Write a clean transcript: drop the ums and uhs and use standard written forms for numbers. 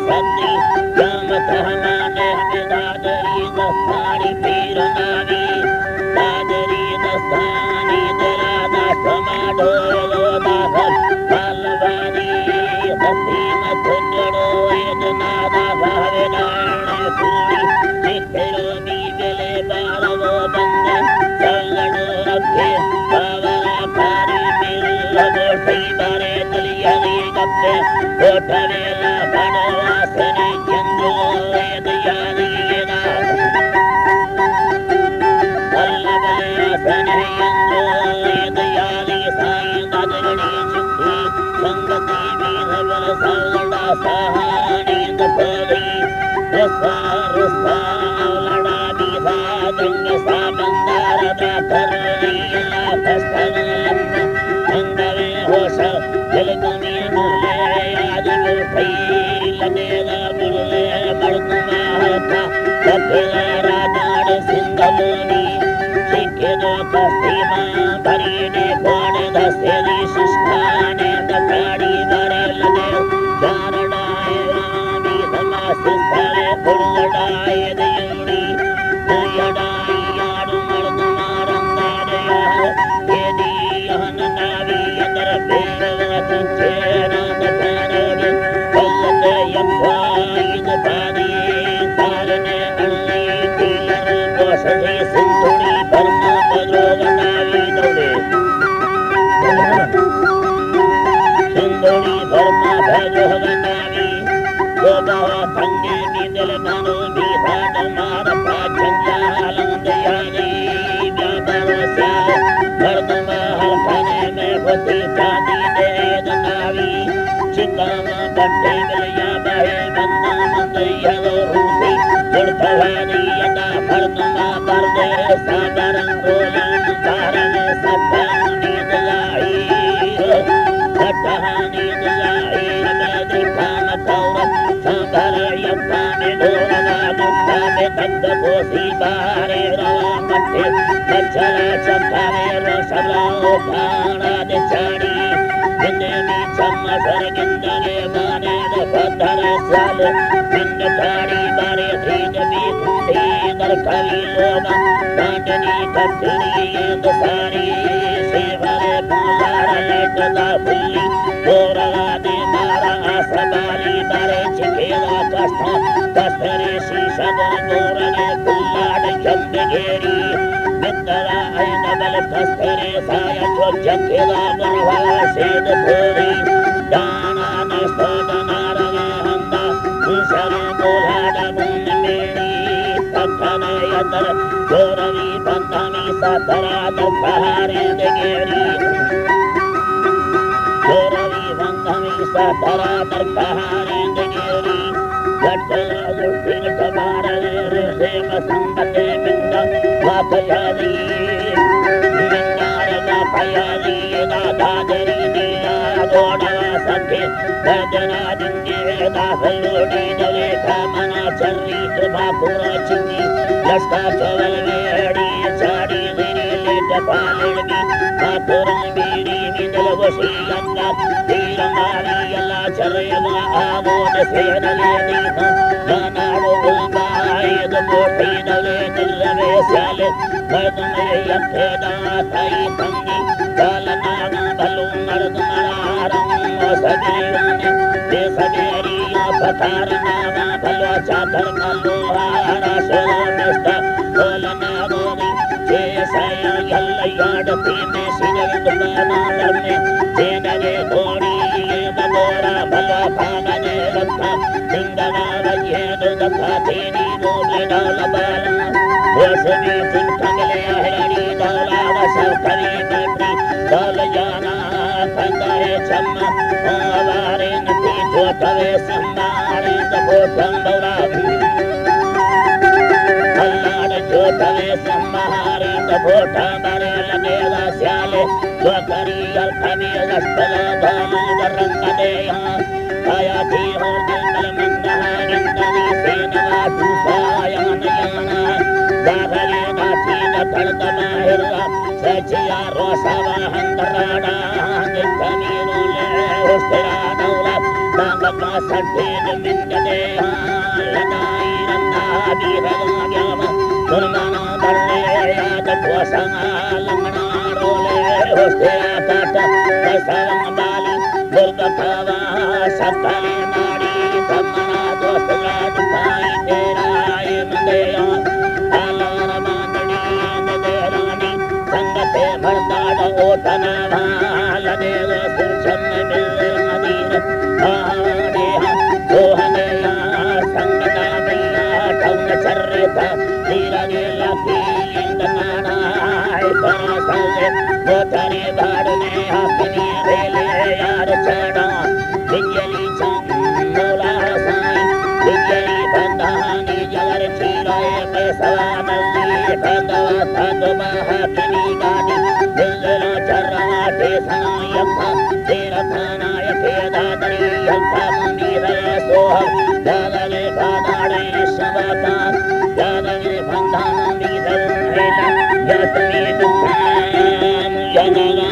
सती जामत हमाने हमें दादरी दस्तानी पीर नावी दादरी दस्तानी दलादा समाडो दाहर पालवानी हसीम थुंडो वेदनादा भावेदाने सूरी निखेरो नीगले बालवो बंदे सल्लडो रखे बावरा पारी मिल्लगो सैबारे दलियाली गप्पे कोठवेला बड़वासने चंदो वेदयाली अल्लबले यंदो वेदयाली साई दादगणी चित्ती संगति वीरबल सल्लडा सहानी दफली रसा रसा लड़ा बीधा जंग सा बंदार दा करली ला फस्तन अंगवे होश दिलगमी मुले आज मुठई लगेला मुले मर्दमा था कपिला राजाड़ सिंधमुनी सिखे दो कस्तीमा भरीने कोण दसेरी शिष्टाने दकाड़ी बरे लगे चारडाए रामी समास सारे फुलडाए दयुड़ी दुयडाई याड़ मर्दमा रंगाड़या केदी यहन नावी अंदर बेरवत चेरा दकाड़े कल्लते यम्बाई दपादी सारने अल्ली तीर कोशे सिंधुड़ी बर्मा बजोग नावी दौड़े सिंधुड़ी बर्मा बजोग नावी गोबा संगे निदल मनो बिहाड मार पाचंजा लंदयानी व्यापार स्याल मर्दमा हलखाने में होती चांदी दे नावी चिकामा बट्टे मिलिया बहे बन्ना मंदैया रूसी जुड़तवानी यदा मर्दमा बर्दे सादरं रोलन तारन सत्तानी दलाई सत्तानी दलाई मेदी काम कौरत संभर यप्पाने डोरना दुष्टा में तंग कोसी बारे रवा मट्टे बच्चला चंपावे रसला उठाना दिचानी जिंदगी चम्मसर गिंदने माने दफधर साल जिंद ताड़ी बारे धीज भी खुंडी दरकवी लोगा कांडनी कटनी दसारी सेवरे पुलार लेटदा फुल्ली गोरला दे मारा आसबाली बारे चिकेला कष्टा कस्तरे शीशदर गोरने पुल्लाड चंदगेरी मित्तरा ऐन बल कस्तरे साया जो चकेला बरवा सेद भोरी दाना नस्तद नारवे हंदा दूसरे गोलाड मुन मेरी तखन यतर गोरवी बंधनी सतरा दफहारे दगेरी गोरवी बंधनी सतरा दफहारे दगेरी गटला दुर्दिन कबारे रेम संगते बिंद वाकयादी बिंदार वाकयादी दादादरी दिया गोडवा सखे दर्दना दिंगे दाखलोडी दवे कामना चर्री कृपा पूरा चिंगी लस्का चवल मेड़ी चाड़ी दिनी लेट पालेगी कापुरं बीड़ी मिदल वशी लंगा तीरंगारी यला चरेवा आमोद सेन लेदी नानाडो उल्बाई दमोटी दले दिलवे साले मर्दमे यखे दाताई तंगी कालनागा भलु मर्द मरारं सजीवाने ते सजेरिया पतार नामा भलो चादर कलो हारा सोलो मिस्ता कोलना गोरी ते साया यल्लयाड पीने सिनल दुबाना लड़ने ते नगे घोड़ी ये बगोरा भलो भागने रखा सिंगना वये दुदखा तेरी गोबले डाल बाला वसनी तुम कंगले हरणी डाला वसा करी बैठी डाल जाना कंगाए चम्मा आवारे नती जोटवे सम्मारे दबोटं बौरा अल्लाह जोटवे सम्मारे दबोटा बरे लगेला स्याले वकरी अलखमी लस्तला दालू वरंग देया आया थी हो जंगल मंदा गिंदनी सेनवा दूसाया नयाना दागले नाची नतड़ माहिरा सचिया रोसावा हंदराडा गिंदनी रोले उस्तरा दौला दांग का सठेज मिंदे लगाई रंगा बीरगाम सुनगाना बल्ले याद पोसंगा लंगना रोले होस्ते काट कसरंग बाली दुर्गखवा सकले नाड़ी तमना दोस्त याद पाई तेरा मंदेया आलर मांगड़ी नदे रानी संगते मर्दाड ओठना भालने सुरछन मिल नदीर आड़े दोहने संगता मैया ठौन चर्रेता नीरगे लकी इंदनाना परसले मोतरे भाड़ने अपनी रेले यार चढ़ा बिजली चंदोला साई बिजली बंधानी जगर चीराए पैसवा मल्ली भगवा भगवा हकनी गाड़ी दिलला चर्राटे सनायका तेरा थानाय फेदा दरी यंका मुनीरे सोह दादले बादाड़े शबाता दादले बंधानी दल हेला यतनी दुखाम यनगा